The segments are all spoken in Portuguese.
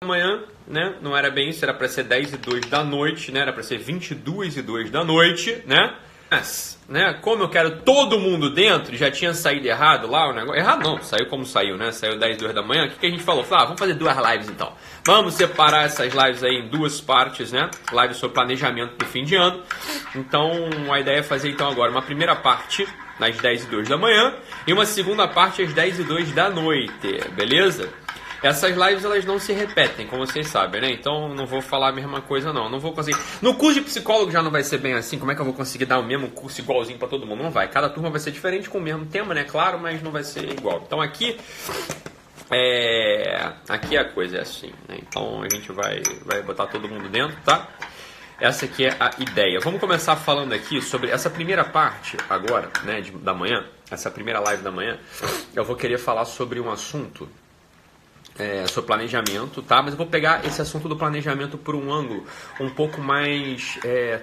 Amanhã, né? Não era bem isso, era para ser 10 e 2 da noite, né? Era para ser 22 e 2 da noite, né? Mas, né? Como eu quero todo mundo dentro, já tinha saído errado lá o negócio. Errado não, saiu como saiu, né? Saiu 10 e 2 da manhã. O que a gente falou? Vamos fazer duas lives então. Vamos separar essas lives aí em duas partes, né? Lives sobre planejamento pro fim de ano. Então, a ideia é fazer então agora uma primeira parte às 10 e 2 da manhã e uma segunda parte às 10 e 2 da noite, beleza? Essas lives elas não se repetem, como vocês sabem, né? Então não vou falar a mesma coisa não. Não vou conseguir. No curso de psicólogo já não vai ser bem assim. Como é que eu vou conseguir dar o mesmo curso igualzinho para todo mundo? Não vai. Cada turma vai ser diferente com o mesmo tema, né? Claro, mas não vai ser igual. Então aqui a coisa é assim, né? Então a gente vai botar todo mundo dentro, tá? Essa aqui é a ideia. Vamos começar falando aqui sobre essa primeira parte agora, né, da manhã. Essa primeira live da manhã. Eu vou querer falar sobre um assunto. Sobre planejamento, tá? Mas eu vou pegar esse assunto do planejamento por um ângulo um pouco mais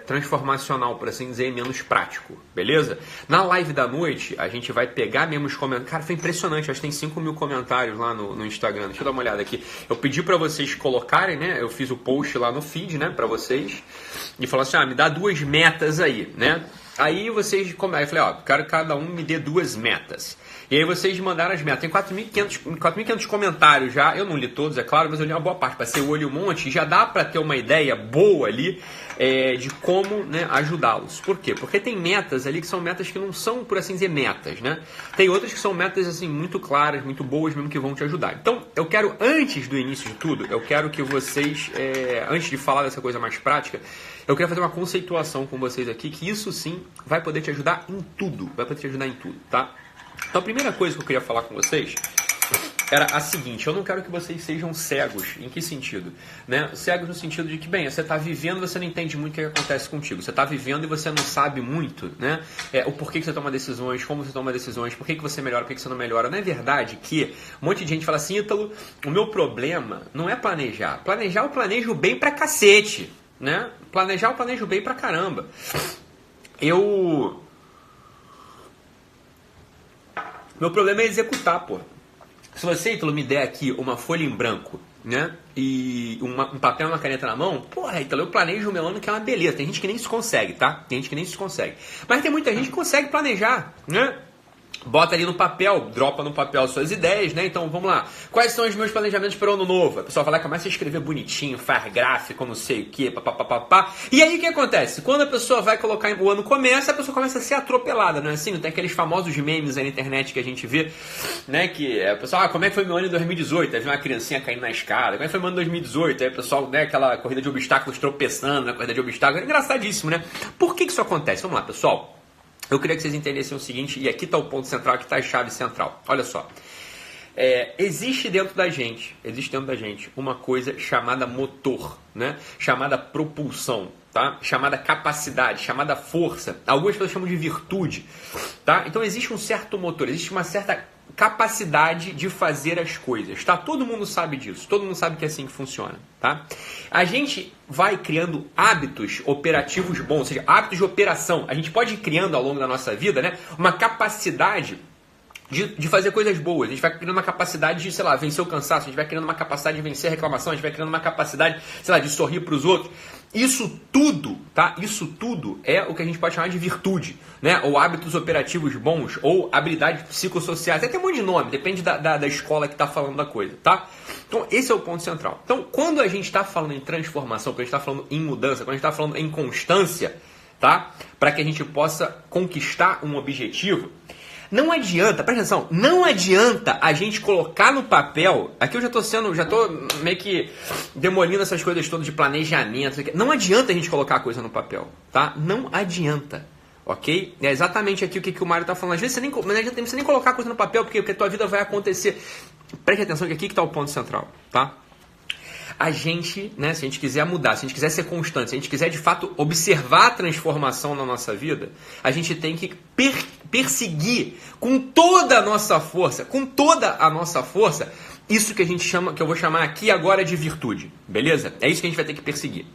transformacional, por assim dizer, menos prático, beleza? Na live da noite, a gente vai pegar mesmo os comentários. Cara, foi impressionante, acho que tem 5 mil comentários lá no Instagram. Deixa eu dar uma olhada aqui. Eu pedi pra vocês colocarem, né? Eu fiz o post lá no feed, né? Pra vocês. E falou assim, me dá 2 metas aí, né? Aí vocês... Aí eu falei, quero que cada um me dê 2 metas. E aí vocês mandaram as metas. Tem 4.500 comentários já. Eu não li todos, é claro, mas eu li uma boa parte. Passei o olho um monte e já dá para ter uma ideia boa ali de como, né, ajudá-los. Por quê? Porque tem metas ali que são metas que não são, por assim dizer, metas, né? Tem outras que são metas assim muito claras, muito boas mesmo, que vão te ajudar. Então, eu quero, antes do início de tudo, eu quero que vocês, antes de falar dessa coisa mais prática, eu quero fazer uma conceituação com vocês aqui, que isso sim vai poder te ajudar em tudo. Vai poder te ajudar em tudo, tá? Então a primeira coisa que eu queria falar com vocês era a seguinte: eu não quero que vocês sejam cegos. Em que sentido? Né? Cegos no sentido de que, bem, você está vivendo, você não entende muito o que acontece contigo. Você está vivendo e você não sabe muito, né? O porquê que você toma decisões, como você toma decisões, por que você melhora, por que você não melhora. Não é verdade que um monte de gente fala assim, Ítalo, o meu problema não é planejar. Planejar eu planejo bem pra cacete, né? Planejar eu planejo bem pra caramba. Meu problema é executar, pô. Se você, Ítalo, me der aqui uma folha em branco, né? E um papel e uma caneta na mão, porra, Ítalo, eu planejo o meu ano que é uma beleza. Tem gente que nem isso consegue, tá? Tem gente que nem isso consegue. Mas tem muita gente que consegue planejar, né? Bota ali no papel, dropa no papel suas ideias, né? Então, vamos lá. Quais são os meus planejamentos para o ano novo? A pessoa vai lá, começa a escrever bonitinho, faz gráfico, não sei o quê, papapá. E aí, o que acontece? Quando a pessoa vai colocar, o ano começa, a pessoa começa a ser atropelada, não é assim? Tem aqueles famosos memes aí na internet que a gente vê, né? Que a pessoa, como é que foi meu ano em 2018? Aí vem uma criancinha caindo na escada. Como é que foi meu ano em 2018? Aí o pessoal, né? Aquela corrida de obstáculos tropeçando na corrida de obstáculos. É engraçadíssimo, né? Por que isso acontece? Vamos lá, pessoal. Eu queria que vocês entendessem o seguinte, e aqui está o ponto central, aqui está a chave central. Olha só, existe dentro da gente uma coisa chamada motor, né? Chamada propulsão, tá? Chamada capacidade, chamada força. Algumas pessoas chamam de virtude, tá? Então existe um certo motor, existe uma certa capacidade de fazer as coisas, tá? Todo mundo sabe disso, todo mundo sabe que é assim que funciona, tá? A gente vai criando hábitos operativos bons, ou seja, hábitos de operação. A gente pode ir criando ao longo da nossa vida, né, uma capacidade de fazer coisas boas. A gente vai criando uma capacidade de, sei lá, vencer o cansaço, a gente vai criando uma capacidade de vencer a reclamação, a gente vai criando uma capacidade, sei lá, de sorrir para os outros. Isso tudo, tá? Isso tudo é o que a gente pode chamar de virtude, né? Ou hábitos operativos bons, ou habilidades psicossociais. Até um monte de nome, depende da escola que está falando da coisa, tá? Então, esse é o ponto central. Então, quando a gente está falando em transformação, quando a gente está falando em mudança, quando a gente está falando em constância, tá? Para que a gente possa conquistar um objetivo, não adianta, presta atenção, não adianta a gente colocar no papel, aqui eu já tô meio que demolindo essas coisas todas de planejamento, não adianta a gente colocar a coisa no papel, tá? Não adianta, ok? É exatamente aqui o que o Mário tá falando, às vezes não adianta você nem colocar a coisa no papel, porque a tua vida vai acontecer. Preste atenção que aqui que tá o ponto central, tá? A gente, né, se a gente quiser mudar, se a gente quiser ser constante, se a gente quiser de fato observar a transformação na nossa vida, a gente tem que perseguir com toda a nossa força, isso que a gente chama, que eu vou chamar aqui agora de virtude, beleza? É isso que a gente vai ter que perseguir.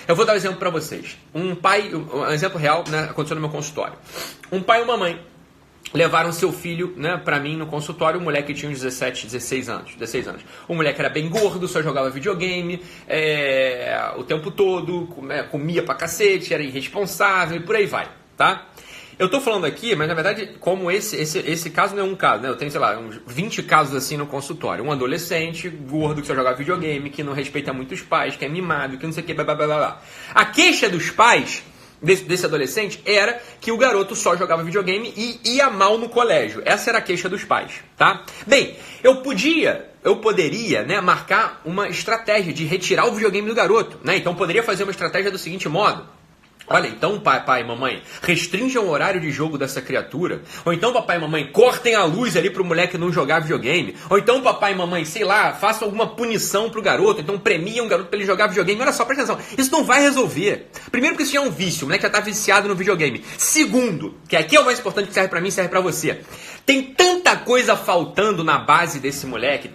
Eu vou dar um exemplo para vocês. Um exemplo real, né, aconteceu no meu consultório. Um pai e uma mãe levaram seu filho, né, pra mim no consultório, o moleque tinha uns 16 anos. O moleque era bem gordo, só jogava videogame o tempo todo, comia pra cacete, era irresponsável e por aí vai, tá? Eu tô falando aqui, mas na verdade, como esse caso não é um caso, né? Eu tenho, sei lá, uns 20 casos assim no consultório. Um adolescente, gordo, que só joga videogame, que não respeita muito os pais, que é mimado, que não sei o que, blá blá blá blá. A queixa dos pais desse adolescente era que o garoto só jogava videogame e ia mal no colégio. Essa era a queixa dos pais, tá? Bem, eu poderia, né, marcar uma estratégia de retirar o videogame do garoto, né? Então poderia fazer uma estratégia do seguinte modo: olha, então pai e mamãe, restringam o horário de jogo dessa criatura. Ou então papai e mamãe, cortem a luz ali pro moleque não jogar videogame. Ou então papai e mamãe, sei lá, façam alguma punição pro garoto. Então premiam o garoto pra ele jogar videogame. Olha só, presta atenção, isso não vai resolver. Primeiro porque isso já é um vício, o moleque já tá viciado no videogame. Segundo, que aqui é o mais importante, que serve pra mim, serve pra você. Tem tanta coisa faltando na base desse moleque,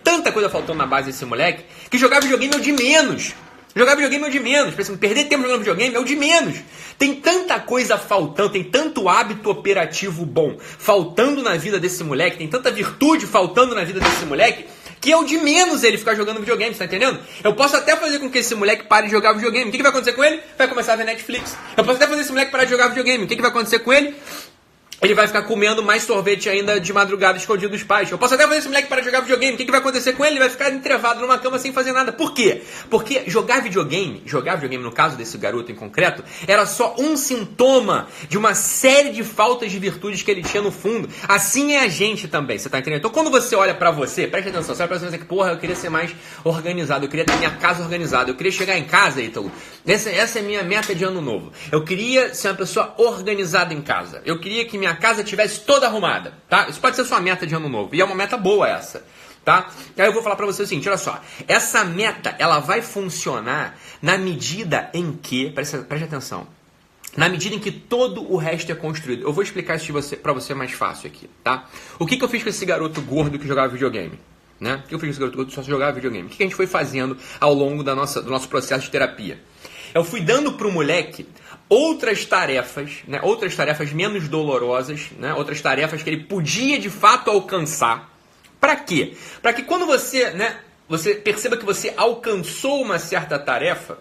que jogar videogame é o de menos. Jogar videogame é o de menos. Perder tempo jogando videogame é o de menos. Tem tanta coisa faltando, tem tanto hábito operativo bom faltando na vida desse moleque, tem tanta virtude faltando na vida desse moleque, que é o de menos ele ficar jogando videogame, tá entendendo? Eu posso até fazer com que esse moleque pare de jogar videogame. O que vai acontecer com ele? Vai começar a ver Netflix. Eu posso até fazer esse moleque parar de jogar videogame. O que vai acontecer com ele? Ele vai ficar comendo mais sorvete ainda de madrugada escondido dos pais. Eu posso até fazer esse moleque para de jogar videogame. O que vai acontecer com ele? Ele vai ficar entrevado numa cama sem fazer nada. Por quê? Porque jogar videogame no caso desse garoto em concreto, era só um sintoma de uma série de faltas de virtudes que ele tinha no fundo. Assim é a gente também, você tá entendendo? Então quando você olha pra você, preste atenção, você olha pra você e que, porra, eu queria ser mais organizado, eu queria ter minha casa organizada, eu queria chegar em casa, Ítalo. Essa é a minha meta de ano novo. Eu queria ser uma pessoa organizada em casa. Eu queria que minha casa estivesse toda arrumada, tá? Isso pode ser sua meta de ano novo. E é uma meta boa essa, tá? Aí eu vou falar pra você o seguinte, olha só. Essa meta, ela vai funcionar na medida em que... Preste atenção. Na medida em que todo o resto é construído. Eu vou explicar isso pra você mais fácil aqui, tá? O que eu fiz com esse garoto gordo que jogava videogame? Né? O que eu fiz com esse garoto gordo que só jogava videogame? O que a gente foi fazendo ao longo do nosso processo de terapia? Eu fui dando pro moleque outras tarefas, né? Outras tarefas menos dolorosas, né? Outras tarefas que ele podia de fato alcançar. Para quê? Para que quando você, né, você perceba que você alcançou uma certa tarefa,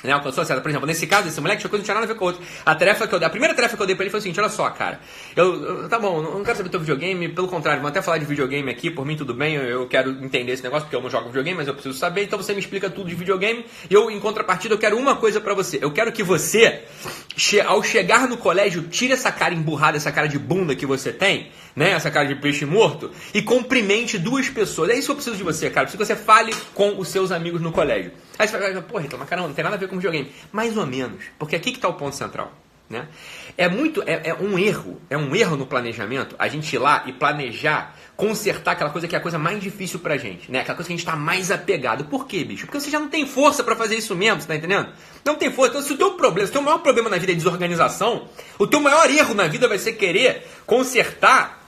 né? Alcançou a certa, por exemplo, nesse caso, esse moleque, não tinha nada a ver com a outra. A primeira tarefa que eu dei pra ele foi o seguinte, olha só, cara, tá bom, não quero saber do teu videogame, pelo contrário, vamos até falar de videogame aqui, por mim tudo bem, eu quero entender esse negócio, porque eu não jogo videogame, mas eu preciso saber, então você me explica tudo de videogame, e eu, em contrapartida, eu quero uma coisa pra você, eu quero que você, ao chegar no colégio, tire essa cara emburrada, essa cara de bunda que você tem, né, essa cara de peixe morto, e cumprimente duas pessoas. É isso que eu preciso de você, cara, preciso que você fale com os seus amigos no colégio. Aí você vai, porra, então, mas caramba, não tem nada a ver com videogame. Mais ou menos, porque aqui que está o ponto central, né? É um erro no planejamento, a gente ir lá e planejar, consertar aquela coisa que é a coisa mais difícil pra gente, né? Aquela coisa que a gente tá mais apegado. Por quê, bicho? Porque você já não tem força pra fazer isso mesmo, você tá entendendo? Não tem força. Então, se o teu maior problema na vida é desorganização, o teu maior erro na vida vai ser querer consertar,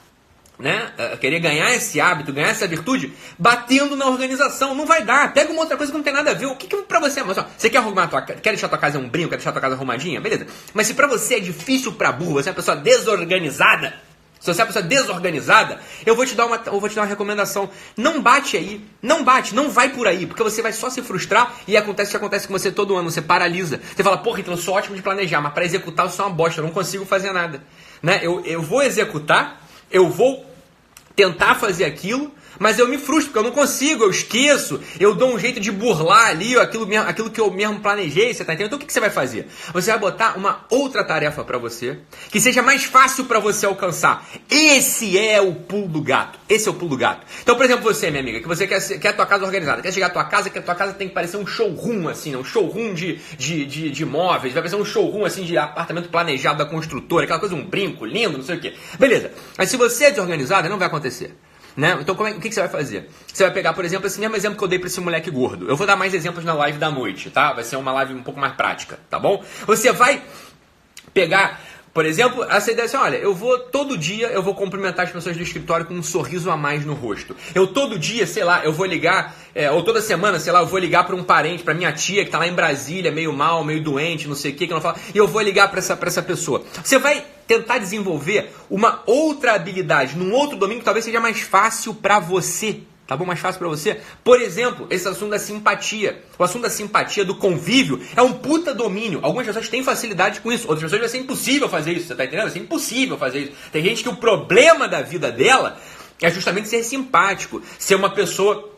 né? Querer ganhar esse hábito, ganhar essa virtude, batendo na organização. Não vai dar. Pega uma outra coisa que não tem nada a ver. O que pra você é? Mas, ó, você quer arrumar a tua casa? Quer deixar a tua casa um brinco? Quer deixar a tua casa arrumadinha? Beleza. Mas se pra você é difícil pra burro, você é uma pessoa desorganizada, se você é uma pessoa desorganizada, eu vou te dar uma recomendação. Não bate aí. Não bate. Não vai por aí. Porque você vai só se frustrar e acontece o que acontece com você todo ano. Você paralisa. Você fala, porra, então eu sou ótimo de planejar, mas pra executar eu sou uma bosta. Eu não consigo fazer nada. Né? Eu vou executar, eu vou tentar fazer aquilo, mas eu me frustro, porque eu não consigo, eu esqueço, eu dou um jeito de burlar ali aquilo que eu mesmo planejei, você tá entendendo? Então o que você vai fazer? Você vai botar uma outra tarefa pra você, que seja mais fácil pra você alcançar. Esse é o pulo do gato. Esse é o pulo do gato. Então, por exemplo, você, minha amiga, que você quer a tua casa organizada, quer chegar à tua casa, que a tua casa tem que parecer um showroom, assim, né? Um showroom de móveis, vai parecer um showroom, assim, de apartamento planejado da construtora, aquela coisa, um brinco lindo, não sei o quê. Beleza. Mas se você é desorganizado, não vai acontecer. Né? Então o que você vai fazer? Você vai pegar, por exemplo, esse mesmo exemplo que eu dei para esse moleque gordo. Eu vou dar mais exemplos na live da noite, tá? Vai ser uma live um pouco mais prática, tá bom? Você vai pegar, por exemplo, essa ideia assim, olha, todo dia eu vou cumprimentar as pessoas do escritório com um sorriso a mais no rosto. Todo dia, sei lá, eu vou ligar, ou toda semana, sei lá, eu vou ligar para um parente, para minha tia que tá lá em Brasília, meio mal, meio doente, não sei o que não fala, e eu vou ligar para essa pessoa. Você vai tentar desenvolver uma outra habilidade num outro domínio que talvez seja mais fácil para você. Tá bom? Mais fácil para você? Por exemplo, esse assunto da simpatia. O assunto da simpatia, do convívio, é um puta domínio. Algumas pessoas têm facilidade com isso. Outras pessoas vai ser impossível fazer isso. Você tá entendendo? Vai ser impossível fazer isso. Tem gente que o problema da vida dela é justamente ser simpático. Ser uma pessoa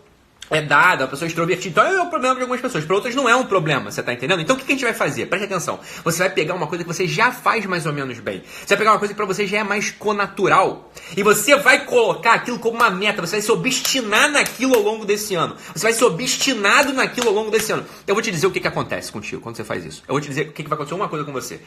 dada, uma pessoa extrovertida. Então é o problema de algumas pessoas. Para outras não é um problema. Você tá entendendo? Então o que a gente vai fazer? Preste atenção. Você vai pegar uma coisa que você já faz mais ou menos bem. Você vai pegar uma coisa que para você já é mais connatural. E você vai colocar aquilo como uma meta. Você vai se obstinar naquilo ao longo desse ano. Você vai ser obstinado naquilo ao longo desse ano. Eu vou te dizer o que acontece contigo quando você faz isso. Eu vou te dizer o que vai acontecer uma coisa com você.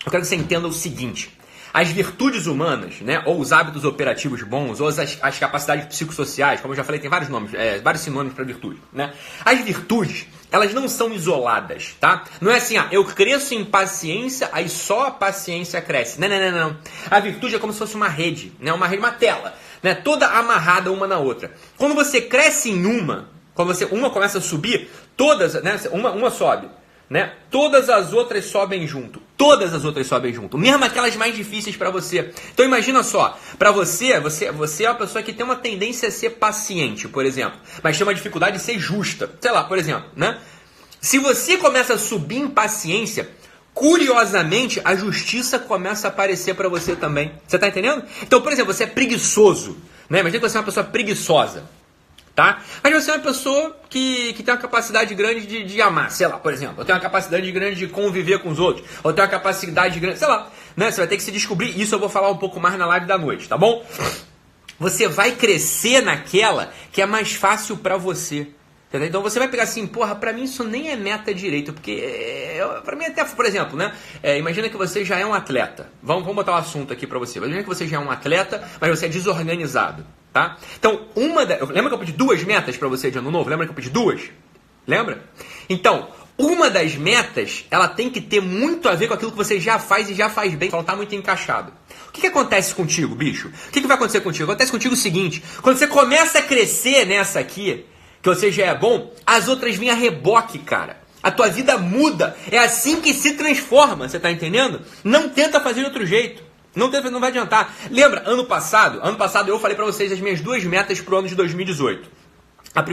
Eu quero que você entenda o seguinte. As virtudes humanas, né, ou os hábitos operativos bons, ou as capacidades psicossociais, como eu já falei, tem vários nomes, vários sinônimos para virtude, né? As virtudes, elas não são isoladas, tá? Não é assim, eu cresço em paciência, aí só a paciência cresce. Não. A virtude é como se fosse uma rede, né? Uma rede, uma tela, né? Toda amarrada uma na outra. Quando você cresce em quando uma começa a subir, todas, né? Uma sobe. Né? Todas as outras sobem junto. Todas as outras sobem junto. Mesmo aquelas mais difíceis para você. Então imagina só. Para você é uma pessoa que tem uma tendência a ser paciente, por exemplo. Mas tem uma dificuldade de ser justa. Sei lá, por exemplo. Né? Se você começa a subir em paciência, curiosamente a justiça começa a aparecer para você também. Você tá entendendo? Então, por exemplo, você é preguiçoso. Né? Imagina que você é uma pessoa preguiçosa. Tá? Mas você é uma pessoa que tem uma capacidade grande de amar, sei lá, por exemplo. Ou tem uma capacidade grande de conviver com os outros. Ou tem uma capacidade grande, sei lá. Né? Você vai ter que se descobrir. Isso eu vou falar um pouco mais na live da noite, tá bom? Você vai crescer naquela que é mais fácil pra você. Entendeu? Então você vai pegar assim, porra, pra mim isso nem é meta direito. Porque, pra mim até, por exemplo, né? Imagina que você já é um atleta. Vamos botar um assunto aqui pra você. Imagina que você já é um atleta, mas você é desorganizado. Tá? Então, lembra que eu pedi 2 metas para você de ano novo? Lembra que eu pedi 2? Lembra? Então, uma das metas, ela tem que ter muito a ver com aquilo que você já faz e já faz bem, só não tá muito encaixado. O que acontece contigo, bicho? O que vai acontecer contigo? Acontece contigo o seguinte, quando você começa a crescer nessa aqui, que você já é bom, as outras vêm a reboque, cara. A tua vida muda. É assim que se transforma, você tá entendendo? Não tenta fazer de outro jeito. Não vai adiantar. Lembra, ano passado eu falei pra vocês as minhas 2 metas pro ano de 2018. A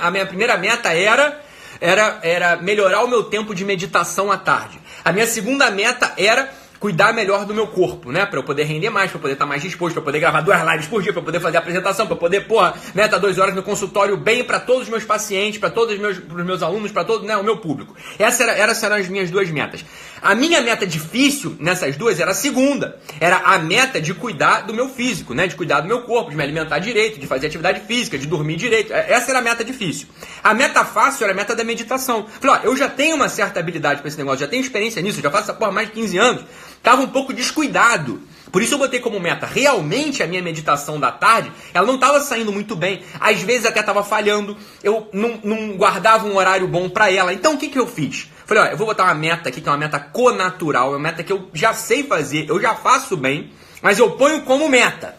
minha primeira meta era melhorar o meu tempo de meditação à tarde. A minha segunda meta era cuidar melhor do meu corpo, né? Pra eu poder render mais, pra eu poder estar mais disposto, pra eu poder gravar 2 lives por dia, pra eu poder fazer apresentação, pra eu poder, estar 2 horas no consultório bem pra todos os meus pacientes, pra todos os meus alunos, pra todo, né, o meu público. Essas eram as minhas 2 metas. A minha meta difícil nessas 2 era a segunda. Era a meta de cuidar do meu físico, né? De cuidar do meu corpo, de me alimentar direito, de fazer atividade física, de dormir direito. Essa era a meta difícil. A meta fácil era a meta da meditação. Falei, eu já tenho uma certa habilidade pra esse negócio, já tenho experiência nisso, já faço essa porra há mais de 15 anos. Tava um pouco descuidado. Por isso eu botei como meta. Realmente a minha meditação da tarde, ela não estava saindo muito bem. Às vezes até estava falhando. Eu não guardava um horário bom para ela. Então o que eu fiz? Falei, eu vou botar uma meta aqui, que é uma meta connatural. É uma meta que eu já sei fazer, eu já faço bem. Mas eu ponho como meta.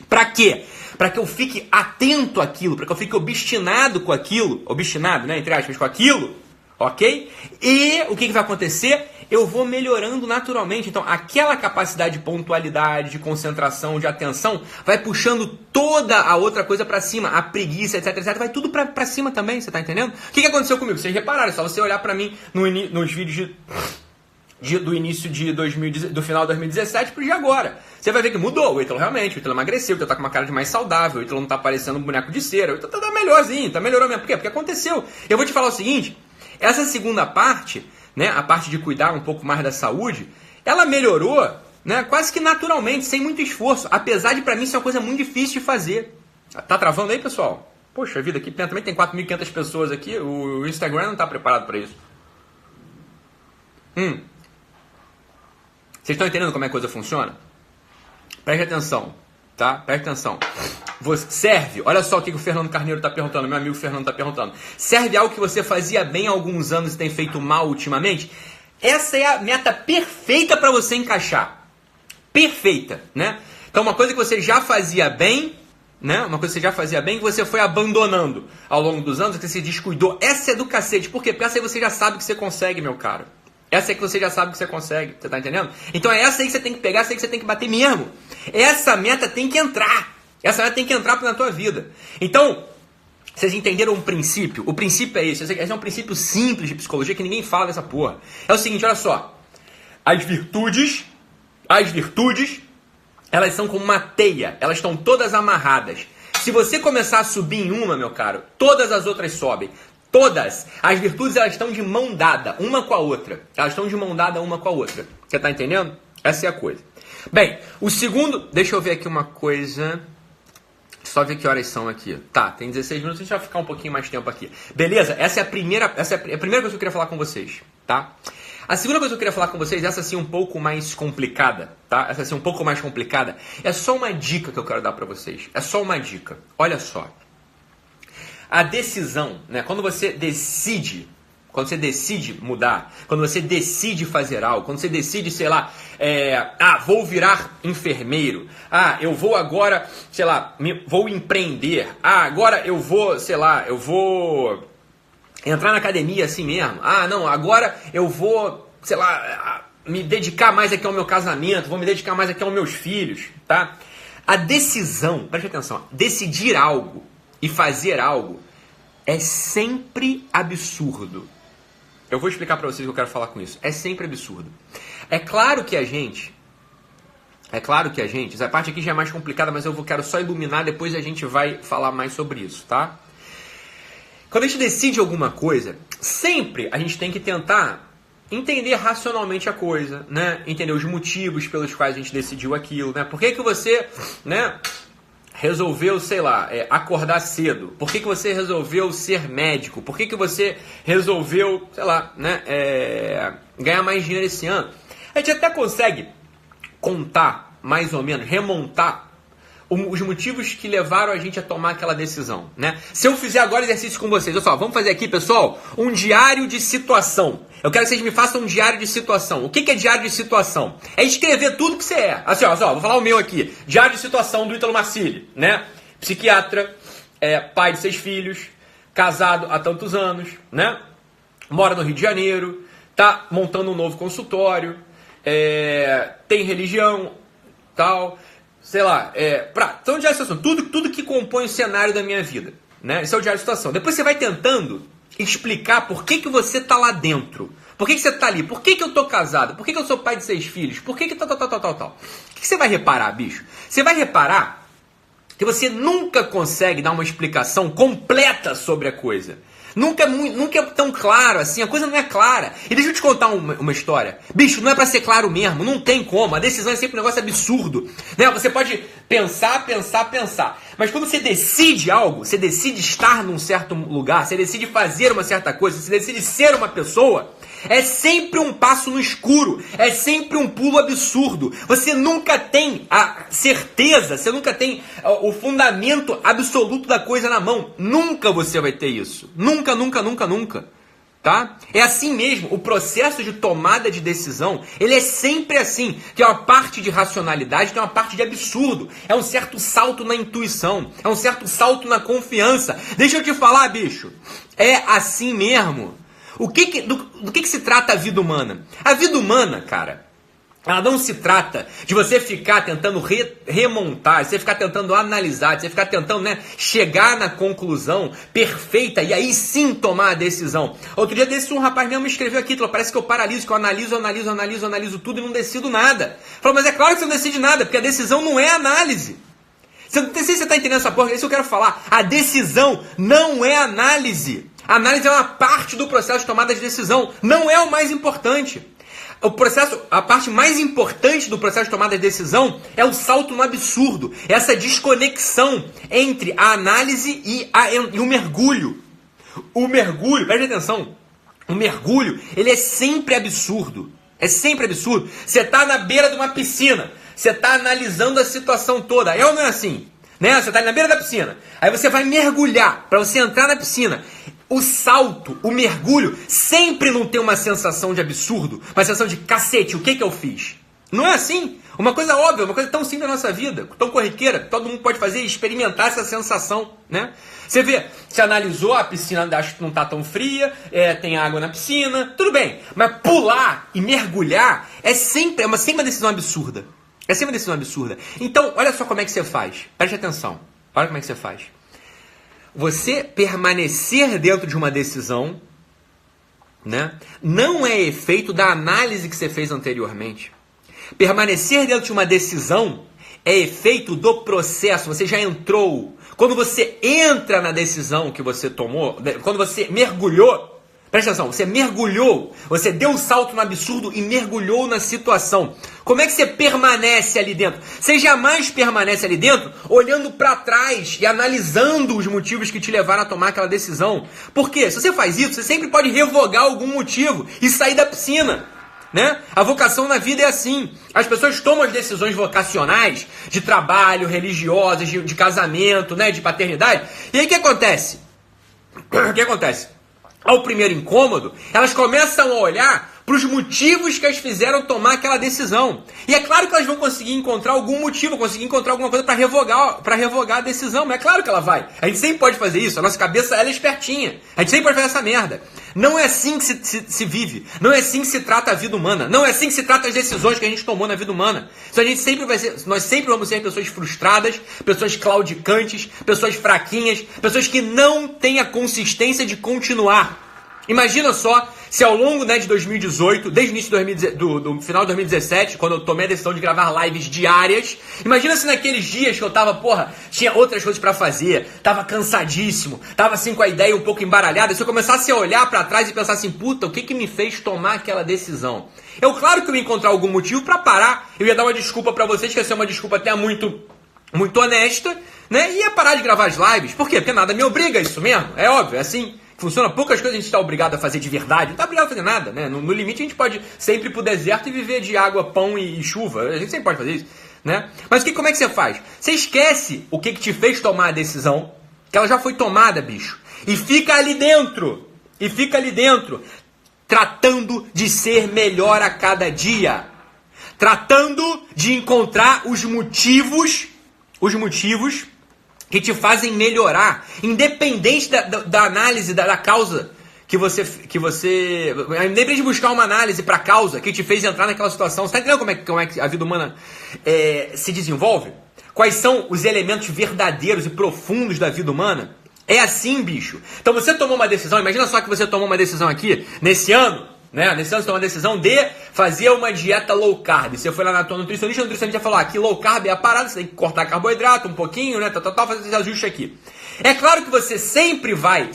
Para quê? Para que eu fique atento àquilo. Para que eu fique obstinado com aquilo. Obstinado, né? Entre aspas, com aquilo. Ok? E o que vai acontecer? Eu vou melhorando naturalmente. Então, aquela capacidade de pontualidade, de concentração, de atenção, vai puxando toda a outra coisa pra cima. A preguiça, etc. Vai tudo pra cima também, você tá entendendo? O que aconteceu comigo? Vocês repararam, é só você olhar pra mim nos vídeos do início do final de 2017 pro de agora. Você vai ver que mudou. O Ítalo emagreceu, o Ítalo tá com uma cara de mais saudável, o Ítalo não tá parecendo um boneco de cera, o Ítalo tá melhorzinho, melhorou mesmo. Por quê? Porque aconteceu. Eu vou te falar o seguinte, essa segunda parte, né, a parte de cuidar um pouco mais da saúde, ela melhorou, né, quase que naturalmente, sem muito esforço, apesar de pra mim ser uma coisa muito difícil de fazer. Tá travando aí, pessoal? Poxa vida, aqui também tem 4.500 pessoas aqui, o Instagram não tá preparado pra isso. Vocês estão entendendo como é que a coisa funciona? Preste atenção, tá? Preste atenção. Serve, olha só o que o Fernando Carneiro está perguntando, meu amigo Fernando está perguntando. Serve algo que você fazia bem há alguns anos e tem feito mal ultimamente? Essa é a meta perfeita para você encaixar. Perfeita, né? Então uma coisa que você já fazia bem, né? Uma coisa que você já fazia bem que você foi abandonando ao longo dos anos, que você se descuidou. Essa é do cacete. Por quê? Porque essa aí você já sabe que você consegue, meu caro. Essa é que você já sabe que você consegue, você tá entendendo? Então é essa aí que você tem que pegar, essa aí que você tem que bater mesmo. Essa meta tem que entrar. Essa meta tem que entrar na tua vida. Então, vocês entenderam um princípio? O princípio é esse. Esse é um princípio simples de psicologia que ninguém fala dessa porra. É o seguinte, olha só. As virtudes, elas são como uma teia. Elas estão todas amarradas. Se você começar a subir em uma, meu caro, todas as outras sobem. Todas. As virtudes, elas estão de mão dada, uma com a outra. Elas estão de mão dada uma com a outra. Você tá entendendo? Essa é a coisa. Bem, o segundo... Deixa eu ver aqui uma coisa... Só ver que horas são aqui. Tá, tem 16 minutos, a gente vai ficar um pouquinho mais tempo aqui. Beleza? Essa é a primeira coisa que eu queria falar com vocês, tá? A segunda coisa que eu queria falar com vocês, essa sim um pouco mais complicada, tá? Essa sim um pouco mais complicada. É só uma dica que eu quero dar pra vocês. É só uma dica. Olha só. A decisão, né? Quando você decide mudar, quando você decide fazer algo, quando você decide, sei lá, vou virar enfermeiro, eu vou agora, sei lá, vou empreender, agora eu vou, sei lá, eu vou entrar na academia assim mesmo, não, agora eu vou, sei lá, me dedicar mais aqui ao meu casamento, vou me dedicar mais aqui aos meus filhos, tá? A decisão, preste atenção, decidir algo e fazer algo é sempre absurdo. Eu vou explicar pra vocês o que eu quero falar com isso. É sempre absurdo. É claro que a gente, essa parte aqui já é mais complicada, mas eu quero só iluminar, depois a gente vai falar mais sobre isso, tá? Quando a gente decide alguma coisa, sempre a gente tem que tentar entender racionalmente a coisa, né? Entender os motivos pelos quais a gente decidiu aquilo, né? Por que você, né, resolveu, sei lá, acordar cedo? Por que você resolveu ser médico? Por que você resolveu, sei lá, né, ganhar mais dinheiro esse ano? A gente até consegue contar, mais ou menos, remontar os motivos que levaram a gente a tomar aquela decisão, né? Se eu fizer agora exercício com vocês, olha só, vamos fazer aqui, pessoal, um diário de situação. Eu quero que vocês me façam um diário de situação. O que é diário de situação? É escrever tudo que você é. Assim, ó, vou falar o meu aqui. Diário de situação do Ítalo Marcilli, né? Psiquiatra, pai de 6 filhos, casado há tantos anos, né? Mora no Rio de Janeiro, tá montando um novo consultório, tem religião, tal... Sei lá, então, diário de situação, tudo que compõe o cenário da minha vida, né? Esse é o diário de situação. Depois você vai tentando explicar por que você tá lá dentro. Por que você tá ali? Por que eu tô casado? Por que eu sou pai de 6 filhos? Por que tal. O que você vai reparar, bicho? Você vai reparar que você nunca consegue dar uma explicação completa sobre a coisa. Nunca é tão claro assim, a coisa não é clara. E deixa eu te contar uma história. Bicho, não é pra ser claro mesmo, não tem como. A decisão é sempre um negócio absurdo, né? Você pode pensar. Mas quando você decide algo, você decide estar num certo lugar, você decide fazer uma certa coisa, você decide ser uma pessoa, é sempre um passo no escuro, é sempre um pulo absurdo. Você nunca tem a certeza, você nunca tem o fundamento absoluto da coisa na mão. Nunca você vai ter isso. Nunca. Tá? É assim mesmo, o processo de tomada de decisão, ele é sempre assim. Tem uma parte de racionalidade, tem uma parte de absurdo. É um certo salto na intuição, é um certo salto na confiança. Deixa eu te falar, bicho, é assim mesmo. Do que se trata a vida humana? A vida humana, cara, ela não se trata de você ficar tentando remontar, de você ficar tentando analisar, de você ficar tentando, né, chegar na conclusão perfeita e aí sim tomar a decisão. Outro dia desse um rapaz mesmo me escreveu aqui, falou, parece que eu paraliso, que eu analiso tudo e não decido nada. Falou, mas é claro que você não decide nada, porque a decisão não é análise. Não sei se você está entendendo essa porra, é isso que eu quero falar. A decisão não é análise. A análise é uma parte do processo de tomada de decisão, não é o mais importante. A parte mais importante do processo de tomada de decisão é o salto no absurdo, essa desconexão entre a análise e o mergulho. O mergulho, preste atenção, o mergulho, ele é sempre absurdo. É sempre absurdo. Você está na beira de uma piscina, você está analisando a situação toda, é ou não é assim? Né? Você está na beira da piscina, aí você vai mergulhar para você entrar na piscina. O salto, o mergulho, sempre não tem uma sensação de absurdo, uma sensação de cacete, o que eu fiz? Não é assim? Uma coisa óbvia, uma coisa tão simples na nossa vida, tão corriqueira, todo mundo pode fazer e experimentar essa sensação, né? Você vê, você analisou, a piscina acho que não tá tão fria, tem água na piscina, tudo bem. Mas pular e mergulhar é sempre uma decisão absurda. É sempre uma decisão absurda. Então, olha só como é que você faz. Preste atenção. Olha como é que você faz. Você permanecer dentro de uma decisão, né, não é efeito da análise que você fez anteriormente. Permanecer dentro de uma decisão é efeito do processo. Você já entrou. Quando você entra na decisão que você tomou, quando você mergulhou, presta atenção, você mergulhou, você deu um salto no absurdo e mergulhou na situação. Como é que você permanece ali dentro? Você jamais permanece ali dentro olhando para trás e analisando os motivos que te levaram a tomar aquela decisão. Por quê? Se você faz isso, você sempre pode revogar algum motivo e sair da piscina. Né? A vocação na vida é assim. As pessoas tomam as decisões vocacionais de trabalho, religiosas, de casamento, né? De paternidade. E aí o que acontece? O que acontece? Ao primeiro incômodo, elas começam a olhar para os motivos que as fizeram tomar aquela decisão. E é claro que elas vão conseguir encontrar algum motivo, conseguir encontrar alguma coisa para revogar a decisão. Mas é claro que ela vai. A gente sempre pode fazer isso. A nossa cabeça ela é espertinha. A gente sempre pode fazer essa merda. Não é assim que se vive. Não é assim que se trata a vida humana. Não é assim que se trata as decisões que a gente tomou na vida humana. Então nós sempre vamos ser pessoas frustradas, pessoas claudicantes, pessoas fraquinhas, pessoas que não têm a consistência de continuar. Imagina só se ao longo, né, de 2018, desde o início do final de 2017, quando eu tomei a decisão de gravar lives diárias, imagina se naqueles dias que eu tava, tinha outras coisas pra fazer, tava cansadíssimo, tava assim com a ideia um pouco embaralhada, se eu começasse a olhar pra trás e pensar assim, puta, o que me fez tomar aquela decisão? Claro que eu ia encontrar algum motivo pra parar, eu ia dar uma desculpa pra vocês, que ia ser uma desculpa até muito honesta, né, e ia parar de gravar as lives. Por quê? Porque nada me obriga a isso mesmo, é óbvio, é assim. Funciona, poucas coisas a gente está obrigado a fazer de verdade. Não está obrigado a fazer nada, né? No limite a gente pode sempre ir pro deserto e viver de água, pão e chuva. A gente sempre pode fazer isso, né? Mas como é que você faz? Você esquece o que te fez tomar a decisão, que ela já foi tomada, bicho. E fica ali dentro. Tratando de ser melhor a cada dia. Tratando de encontrar os motivos que te fazem melhorar, independente da análise da causa que você, independente de buscar uma análise para a causa que te fez entrar naquela situação. Você está entendendo como é que a vida humana se desenvolve? Quais são os elementos verdadeiros e profundos da vida humana? É assim, bicho. Então você tomou uma decisão, imagina só que você tomou uma decisão aqui, nesse ano, né? Nesse ano você tomou uma decisão de fazer uma dieta low carb. Você foi lá na tua nutricionista, o nutricionista falou, que low carb é a parada, você tem que cortar carboidrato um pouquinho, né? Fazer esse ajuste aqui. É claro que você sempre vai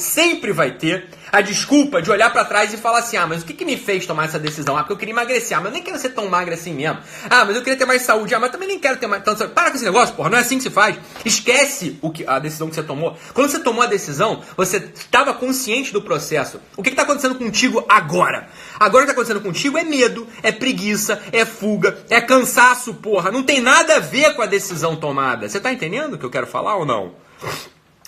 ter a desculpa de olhar pra trás e falar assim, mas o que me fez tomar essa decisão? Porque eu queria emagrecer, mas eu nem quero ser tão magra assim mesmo. Mas eu queria ter mais saúde, mas eu também nem quero ter mais tanta saúde. Para com esse negócio, porra, não é assim que se faz. Esquece a decisão que você tomou. Quando você tomou a decisão, você estava consciente do processo. O que está acontecendo contigo agora? Agora o que está acontecendo contigo é medo, é preguiça, é fuga, é cansaço, porra. Não tem nada a ver com a decisão tomada. Você tá entendendo o que eu quero falar ou não?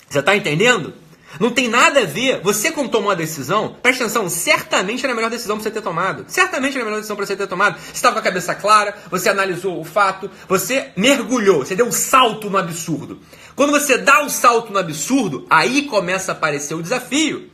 Você tá entendendo? Não tem nada a ver. Você, quando tomou a decisão, presta atenção, certamente era a melhor decisão para você ter tomado. Certamente era a melhor decisão para você ter tomado. Você estava com a cabeça clara, você analisou o fato, você mergulhou, você deu um salto no absurdo. Quando você dá o salto no absurdo, aí começa a aparecer o desafio.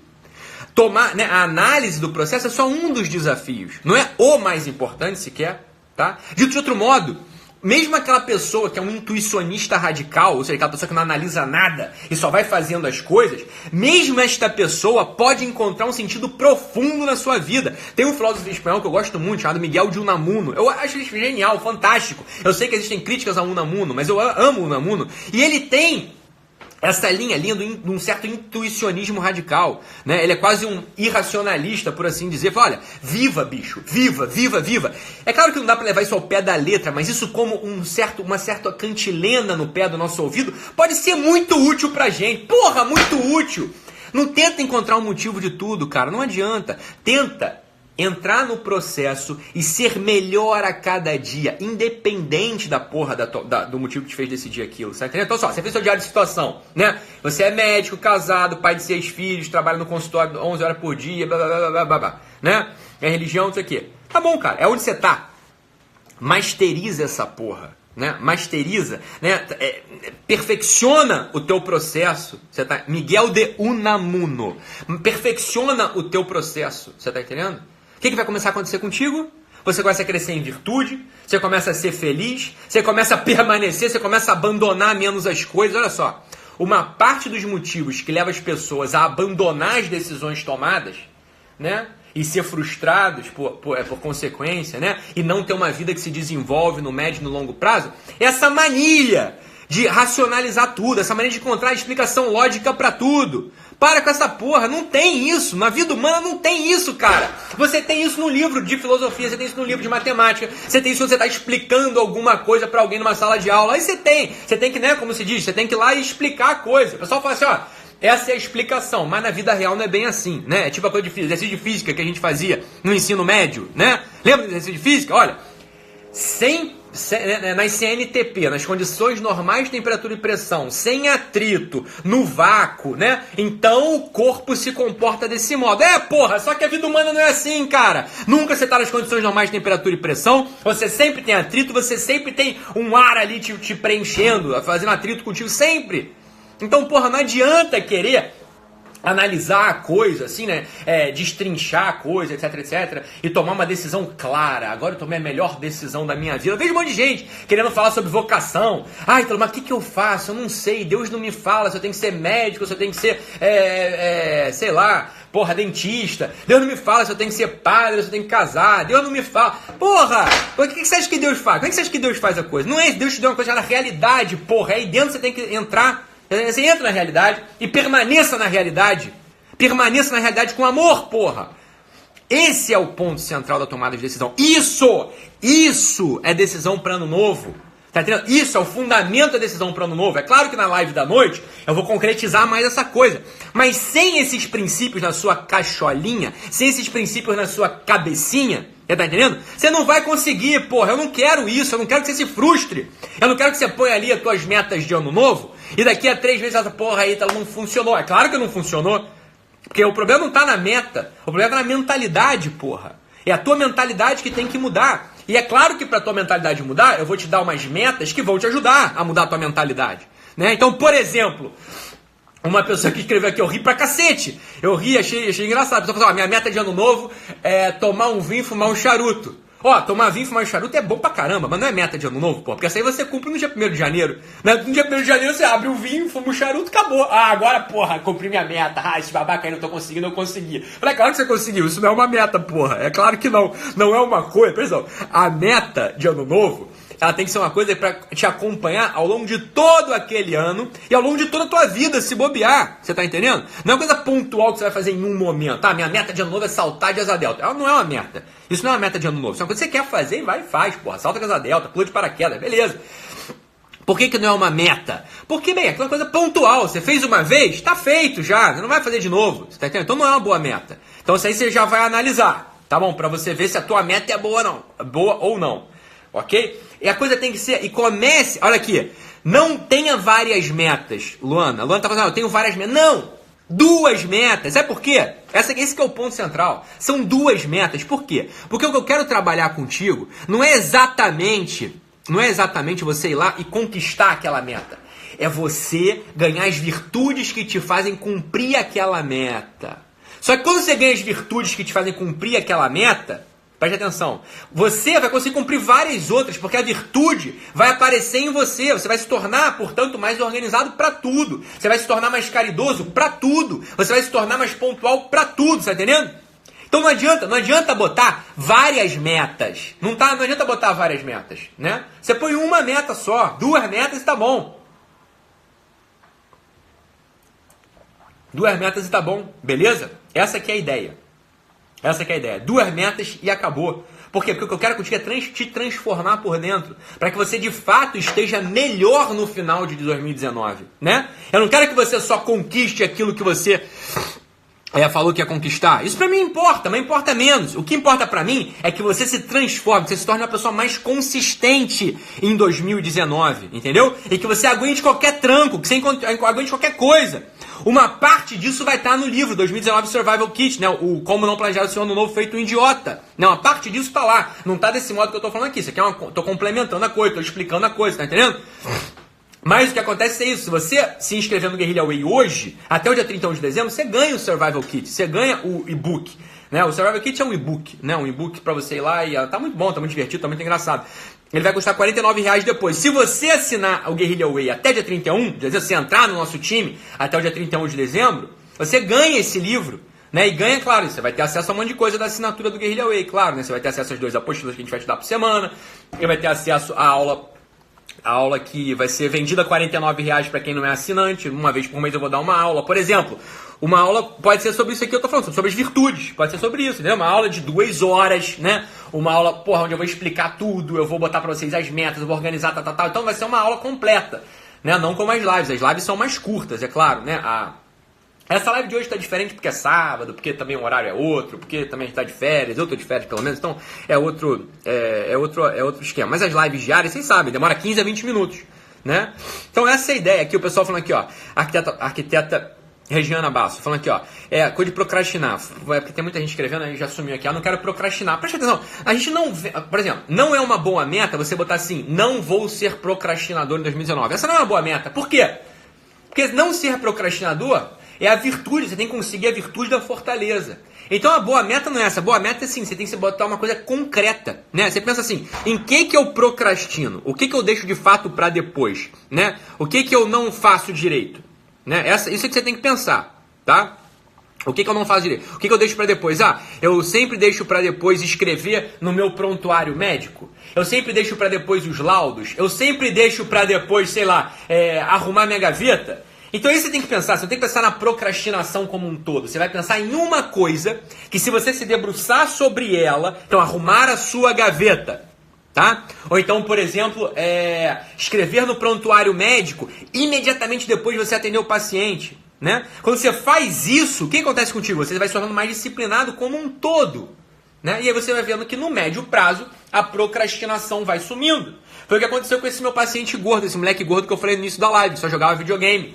A análise do processo é só um dos desafios. Não é o mais importante sequer, tá? Dito de outro modo, mesmo aquela pessoa que é um intuicionista radical, ou seja, aquela pessoa que não analisa nada e só vai fazendo as coisas, mesmo esta pessoa pode encontrar um sentido profundo na sua vida. Tem um filósofo espanhol que eu gosto muito, chamado Miguel de Unamuno. Eu acho ele genial, fantástico. Eu sei que existem críticas a Unamuno, mas eu amo Unamuno. E ele tem essa linha de um certo intuicionismo radical, né? Ele é quase um irracionalista, por assim dizer. Fala, olha, viva, bicho, viva, viva, viva. É claro que não dá pra levar isso ao pé da letra, mas isso como uma certa cantilena no pé do nosso ouvido pode ser muito útil pra gente. Porra, muito útil. Não tenta encontrar um motivo de tudo, cara. Não adianta. Tenta entrar no processo e ser melhor a cada dia, independente da porra do motivo que te fez decidir aquilo, sabe? Então só, você fez seu diário de situação, né? Você é médico, casado, pai de 6 filhos, trabalha no consultório 11 horas por dia, blá, blá, blá, blá, blá, né? É religião, não sei o quê. Tá bom, cara, é onde você tá. masteriza essa porra, né? Masteriza, né? Perfecciona o teu processo. Você tá? Miguel de Unamuno. Perfecciona o teu processo. Você tá entendendo? O que vai começar a acontecer contigo? Você começa a crescer em virtude, você começa a ser feliz, você começa a permanecer, você começa a abandonar menos as coisas. Olha só, uma parte dos motivos que leva as pessoas a abandonar as decisões tomadas, né? E ser frustrados por consequência, né? E não ter uma vida que se desenvolve no médio e no longo prazo, é essa mania de racionalizar tudo, essa mania de encontrar explicação lógica para tudo. Para com essa porra, não tem isso. Na vida humana não tem isso, cara. Você tem isso no livro de filosofia, você tem isso no livro de matemática, você tem isso quando você está explicando alguma coisa para alguém numa sala de aula. Aí você tem que, né, como se diz, você tem que ir lá e explicar a coisa. O pessoal fala assim, ó, essa é a explicação, mas na vida real não é bem assim, né? É tipo a coisa de exercício de física que a gente fazia no ensino médio, né? Lembra do exercício de física? Olha, nas CNTP, nas condições normais de temperatura e pressão, sem atrito, no vácuo, né? Então o corpo se comporta desse modo. Porra, só que a vida humana não é assim, cara. Nunca você tá nas condições normais de temperatura e pressão, você sempre tem atrito, você sempre tem um ar ali te preenchendo, fazendo atrito contigo, sempre. Então, porra, não adianta querer analisar a coisa, assim, né? Destrinchar a coisa, etc, etc. E tomar uma decisão clara. Agora eu tomei a melhor decisão da minha vida. Eu vejo um monte de gente querendo falar sobre vocação. Então, mas o que eu faço? Eu não sei. Deus não me fala se eu tenho que ser médico, se eu tenho que ser, sei lá, porra, dentista. Deus não me fala se eu tenho que ser padre, se eu tenho que casar. Deus não me fala. Porra! O que você acha que Deus faz? Como é que você acha que Deus faz a coisa? Não é Deus te deu uma coisa chamada realidade, porra. Aí dentro você tem que entrar. Você entra na realidade e permaneça na realidade. Permaneça na realidade com amor, porra. Esse é o ponto central da tomada de decisão. Isso é decisão para ano novo. Tá entendendo? Isso é o fundamento da decisão para ano novo. É claro que na live da noite eu vou concretizar mais essa coisa. Mas sem esses princípios na sua cacholinha, sem esses princípios na sua cabecinha, você tá entendendo? Você não vai conseguir, porra. Eu não quero isso, eu não quero que você se frustre. Eu não quero que você ponha ali as tuas metas de ano novo e daqui a 3 meses essa porra aí ela não funcionou. É claro que não funcionou. Porque o problema não tá na meta, o problema tá na mentalidade, porra. É a tua mentalidade que tem que mudar. E é claro que para a tua mentalidade mudar, eu vou te dar umas metas que vão te ajudar a mudar a tua mentalidade, né? Então, por exemplo, uma pessoa que escreveu aqui, eu ri pra cacete. Eu ri, achei engraçado. A pessoa falou, minha meta de ano novo é tomar um vinho e fumar um charuto. Tomar vinho e fumar um charuto é bom pra caramba, mas não é meta de ano novo, pô. Porque essa aí você cumpre no dia 1º de janeiro. Né? No dia 1º de janeiro você abre o vinho, fuma um charuto, acabou. Agora, porra, cumpri minha meta. Esse babaca aí não tô conseguindo, eu consegui. Falei, claro que você conseguiu, isso não é uma meta, porra. É claro que não. Não é uma coisa. Por exemplo, a meta de ano novo, ela tem que ser uma coisa para te acompanhar ao longo de todo aquele ano e ao longo de toda a tua vida, se bobear. Você tá entendendo? Não é uma coisa pontual que você vai fazer em um momento. Minha meta de ano novo é saltar de asa delta. Ela não é uma meta. Isso não é uma meta de ano novo. Isso é uma coisa que você quer fazer e vai e faz, porra. Salta de asa delta, pula de paraquedas, beleza. Por que não é uma meta? Porque, bem, é uma coisa pontual. Você fez uma vez, tá feito já. Você não vai fazer de novo. Você tá entendendo? Então não é uma boa meta. Então isso aí você já vai analisar, tá bom? Para você ver se a tua meta é boa ou não. Ok? E a coisa tem que ser, e comece, olha aqui, não tenha várias metas, Luana. Luana tá falando, eu tenho várias metas. Não! 2 metas. Sabe por quê? Esse que é o ponto central. São 2 metas. Por quê? Porque o que eu quero trabalhar contigo não é exatamente você ir lá e conquistar aquela meta. É você ganhar as virtudes que te fazem cumprir aquela meta. Só que quando você ganha as virtudes que te fazem cumprir aquela meta, preste atenção, você vai conseguir cumprir várias outras, porque a virtude vai aparecer em você. Você vai se tornar, portanto, mais organizado para tudo. Você vai se tornar mais caridoso para tudo. Você vai se tornar mais pontual para tudo, tá entendendo? Então não adianta botar várias metas. Não adianta botar várias metas, né? Você põe uma meta só, 2 metas e tá bom. 2 metas e tá bom, beleza? Essa aqui é a ideia. 2 metas e acabou. Por quê? Porque o que eu quero contigo é te transformar por dentro. Para que você, de fato, esteja melhor no final de 2019. Né? Eu não quero que você só conquiste aquilo que você falou que ia conquistar. Isso pra mim importa, mas importa menos. O que importa pra mim é que você se transforme, que você se torne uma pessoa mais consistente em 2019, entendeu? E que você aguente qualquer tranco, que você aguente qualquer coisa. Uma parte disso vai estar no livro 2019 Survival Kit, né? O Como Não Planejar o Seu Ano Novo Feito um Idiota. Não, uma parte disso tá lá. Não tá desse modo que eu tô falando aqui. Isso aqui tô complementando a coisa, tô explicando a coisa, tá entendendo? Mas o que acontece é isso, se você se inscrever no Guerrilla Way hoje, até o dia 31 de dezembro, você ganha o Survival Kit, você ganha o e-book. Né? O Survival Kit é um e-book, né? Um e-book pra você ir lá e tá muito bom, tá muito divertido, tá muito engraçado. Ele vai custar R$49 depois. Se você assinar o Guerrilla Way até dia 31, se você entrar no nosso time até o dia 31 de dezembro, você ganha esse livro. Né? E ganha, claro, você vai ter acesso a um monte de coisa da assinatura do Guerrilla Way, claro. Né? Você vai ter acesso às 2 apostilas que a gente vai te dar por semana, você vai ter acesso à aula que vai ser vendida R$49 para quem não é assinante. Uma vez por mês eu vou dar uma aula. Por exemplo, uma aula pode ser sobre isso aqui que eu tô falando, sobre as virtudes. Pode ser sobre isso, né? Uma aula de 2 horas, né? Uma aula, onde eu vou explicar tudo, eu vou botar para vocês as metas, eu vou organizar, tal. Então vai ser uma aula completa, né? Não como as lives. As lives são mais curtas, é claro, né? Essa live de hoje está diferente porque é sábado, porque também o horário é outro, porque também está de férias, eu estou de férias pelo menos, então é outro esquema. Mas as lives diárias, vocês sabem, demora 15 a 20 minutos, né? Então essa é a ideia aqui, o pessoal falando aqui, ó, arquiteta Regiana Basso, falando aqui, ó, coisa de procrastinar, porque tem muita gente escrevendo aí, já sumiu aqui, não quero procrastinar. Presta atenção, a gente não vê, por exemplo, não é uma boa meta você botar assim, não vou ser procrastinador em 2019. Essa não é uma boa meta, por quê? Porque não ser procrastinador é a virtude, você tem que conseguir a virtude da fortaleza. Então a boa meta não é essa, a boa meta é assim, você tem que se botar uma coisa concreta, né? Você pensa assim, em que eu procrastino? O que eu deixo de fato para depois, né? O que eu não faço direito, né? Isso é que você tem que pensar, tá? O que eu não faço direito? O que eu deixo para depois? Eu sempre deixo para depois escrever no meu prontuário médico. Eu sempre deixo para depois os laudos. Eu sempre deixo para depois, sei lá, arrumar minha gaveta. Então isso você tem que pensar, você não tem que pensar na procrastinação como um todo. Você vai pensar em uma coisa que se você se debruçar sobre ela, então arrumar a sua gaveta, tá? Ou então, por exemplo, escrever no prontuário médico imediatamente depois de você atender o paciente, né? Quando você faz isso, o que acontece contigo? Você vai se tornando mais disciplinado como um todo, né? E aí você vai vendo que no médio prazo a procrastinação vai sumindo. Foi o que aconteceu com esse meu paciente gordo, esse moleque gordo que eu falei no início da live, só jogava videogame.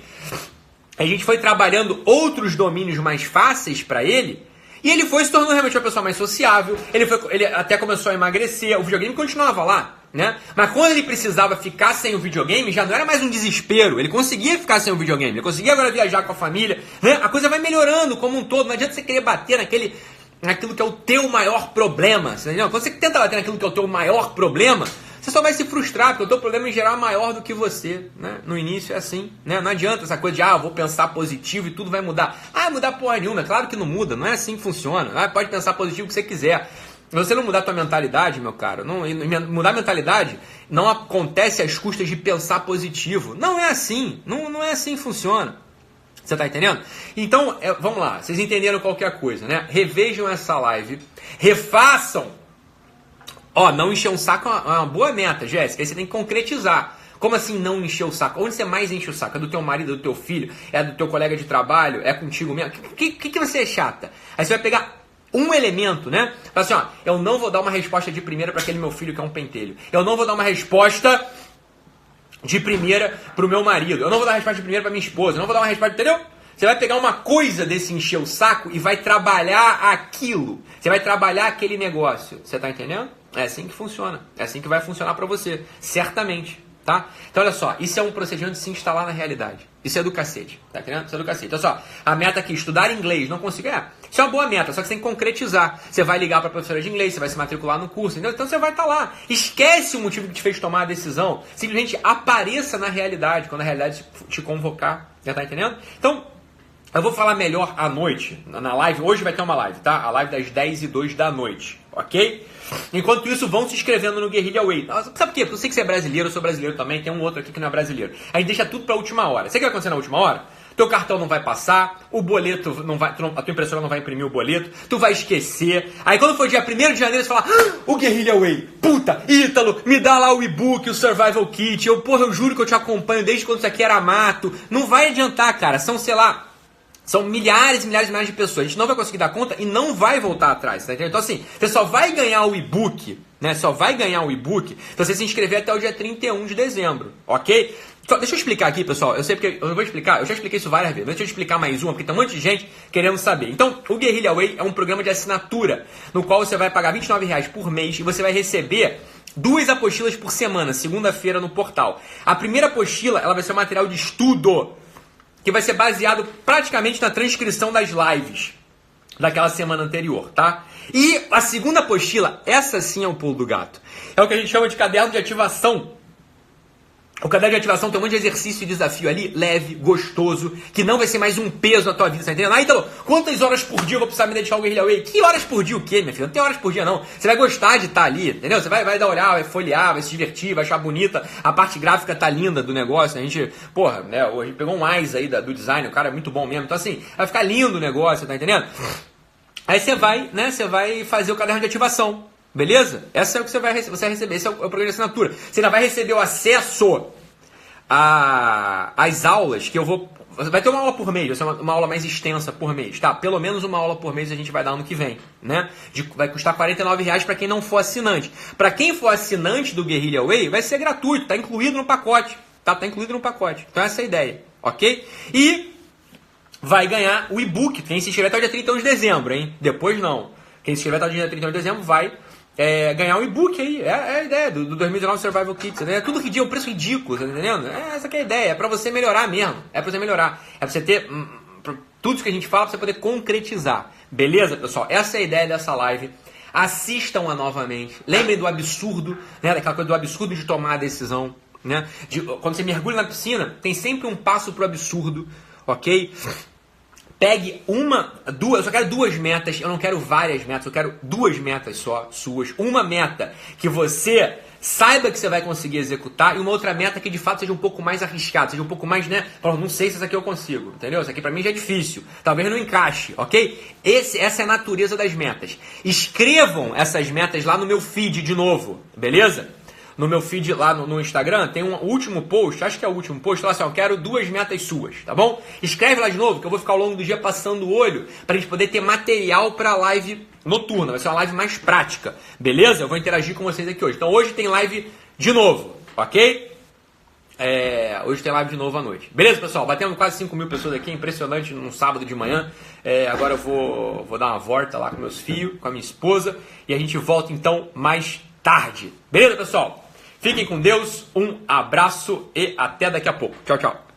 A gente foi trabalhando outros domínios mais fáceis para ele, e ele foi se tornando realmente uma pessoa mais sociável, ele até começou a emagrecer, o videogame continuava lá, né? Mas quando ele precisava ficar sem o videogame, já não era mais um desespero, ele conseguia ficar sem o videogame, ele conseguia agora viajar com a família, né? A coisa vai melhorando como um todo, não adianta você querer bater naquilo que é o teu maior problema, você entendeu? Quando você tenta bater naquilo que é o teu maior problema, você só vai se frustrar, porque o teu problema em geral é maior do que você, né? No início é assim, né? Não adianta essa coisa de, vou pensar positivo e tudo vai mudar. Mudar porra nenhuma, é claro que não muda, não é assim que funciona. Pode pensar positivo o que você quiser. Se você não mudar a tua mentalidade, meu caro, mudar a mentalidade não acontece às custas de pensar positivo. Não é assim, não é assim que funciona. Você tá entendendo? Então, vamos lá, vocês entenderam qualquer coisa, né? Revejam essa live, refaçam. Não encher um saco é uma boa meta, Jéssica. Aí você tem que concretizar. Como assim não encher o saco? Onde você mais enche o saco? É do teu marido, é do teu filho? É do teu colega de trabalho? É contigo mesmo? O que você é chata? Aí você vai pegar um elemento, né? Fala assim, eu não vou dar uma resposta de primeira para aquele meu filho que é um pentelho. Eu não vou dar uma resposta de primeira pro meu marido. Eu não vou dar uma resposta de primeira pra minha esposa. Eu não vou dar uma resposta, entendeu? Você vai pegar uma coisa desse encher o saco e vai trabalhar aquilo. Você vai trabalhar aquele negócio. Você tá entendendo? É assim que funciona. É assim que vai funcionar pra você. Certamente. Tá? Então olha só. Isso é um procedimento de se instalar na realidade. Isso é do cacete. Tá entendendo? Isso é do cacete. Olha só. A meta aqui, estudar inglês. Não consigo. Isso é uma boa meta. Só que você tem que concretizar. Você vai ligar pra professora de inglês. Você vai se matricular no curso. Entendeu? Então você vai estar lá. Esquece o motivo que te fez tomar a decisão. Simplesmente apareça na realidade. Quando a realidade te convocar. Já tá entendendo? Então, eu vou falar melhor à noite, na live. Hoje vai ter uma live, tá? A live das 10h02 da noite, ok? Enquanto isso, vão se inscrevendo no Guerrilla Way. Sabe por quê? Porque eu sei que você é brasileiro, eu sou brasileiro também. Tem um outro aqui que não é brasileiro. A gente deixa tudo pra última hora. Sabe o que vai acontecer na última hora? Teu cartão não vai passar, o boleto não vai, a tua impressora não vai imprimir o boleto, tu vai esquecer. Aí quando for dia 1º de janeiro, você fala, o Guerrilla Way, puta, Ítalo, me dá lá o e-book, o Survival Kit, eu juro que eu te acompanho desde quando isso aqui era mato. Não vai adiantar, cara, são, sei lá, São milhares e milhares e milhares de pessoas. A gente não vai conseguir dar conta e não vai voltar atrás, tá entendendo? Então assim, você só vai ganhar o e-book, né? Só vai ganhar o e-book se você se inscrever até o dia 31 de dezembro, ok? Então, deixa eu explicar aqui, pessoal. Eu sei porque eu vou explicar, eu já expliquei isso várias vezes, mas deixa eu explicar mais uma, porque tem um monte de gente querendo saber. Então, o Guerrilla Way é um programa de assinatura, no qual você vai pagar R$29 por mês e você vai receber 2 apostilas por semana, segunda-feira no portal. A primeira apostila, ela vai ser um material de estudo, que vai ser baseado praticamente na transcrição das lives daquela semana anterior, tá? E a segunda apostila, essa sim é o pulo do gato. É o que a gente chama de caderno de ativação. O caderno de ativação tem um monte de exercício e desafio ali, leve, gostoso, que não vai ser mais um peso na tua vida, tá entendendo? Ah, então, quantas horas por dia eu vou precisar me dedicar ao Guerrilla Way? Que horas por dia o quê, minha filha? Não tem horas por dia, não. Você vai gostar de estar ali, entendeu? Você vai dar olhar, vai folhear, vai se divertir, vai achar bonita. A parte gráfica tá linda do negócio. A gente, porra, né, hoje pegou um mais aí do design, o cara é muito bom mesmo. Então, assim, vai ficar lindo o negócio, tá entendendo? Aí você vai, né, você vai fazer o caderno de ativação. Beleza? Essa é o que você vai receber. Esse é o programa de assinatura. Você ainda vai receber o acesso às aulas que eu vou... Vai ter uma aula por mês, vai ser uma aula mais extensa por mês, tá? Pelo menos uma aula por mês a gente vai dar ano que vem, né? Vai custar R$49 para quem não for assinante. Para quem for assinante do Guerrilla Way, vai ser gratuito, tá incluído no pacote, tá? Tá incluído no pacote. Então essa é a ideia, ok? E vai ganhar o e-book, quem se inscrever até o dia 31 de dezembro, hein? Depois não. Quem se inscrever até o dia 31 de dezembro vai ganhar um e-book aí. É a ideia do 2019 Survival Kit. É tudo ridículo, um preço ridículo, tá entendendo? Essa que é a ideia. É pra você melhorar mesmo. É pra você melhorar. É pra você ter tudo isso que a gente fala pra você poder concretizar. Beleza, pessoal? Essa é a ideia dessa live. Assistam-a novamente. Lembrem do absurdo, né? Daquela coisa do absurdo de tomar a decisão, né? Quando você mergulha na piscina, tem sempre um passo pro absurdo, ok? Pegue duas, eu só quero 2 metas, eu não quero várias metas, eu quero 2 metas só, suas. Uma meta que você saiba que você vai conseguir executar e uma outra meta que de fato seja um pouco mais arriscada, seja um pouco mais, né? Não sei se essa aqui eu consigo, entendeu? Isso aqui pra mim já é difícil, talvez não encaixe, ok? Essa é a natureza das metas. Escrevam essas metas lá no meu feed de novo, beleza? No meu feed lá no Instagram, tem um último post, acho que é o último post, lá assim, eu quero 2 metas suas, tá bom? Escreve lá de novo, que eu vou ficar ao longo do dia passando o olho, pra gente poder ter material pra live noturna, vai ser uma live mais prática, beleza? Eu vou interagir com vocês aqui hoje. Então hoje tem live de novo, ok? Hoje tem live de novo à noite. Beleza, pessoal? Batemos quase 5 mil pessoas aqui, impressionante, num sábado de manhã. Agora eu vou dar uma volta lá com meus filhos, com a minha esposa, e a gente volta então mais tarde. Beleza, pessoal? Fiquem com Deus, um abraço e até daqui a pouco. Tchau, tchau.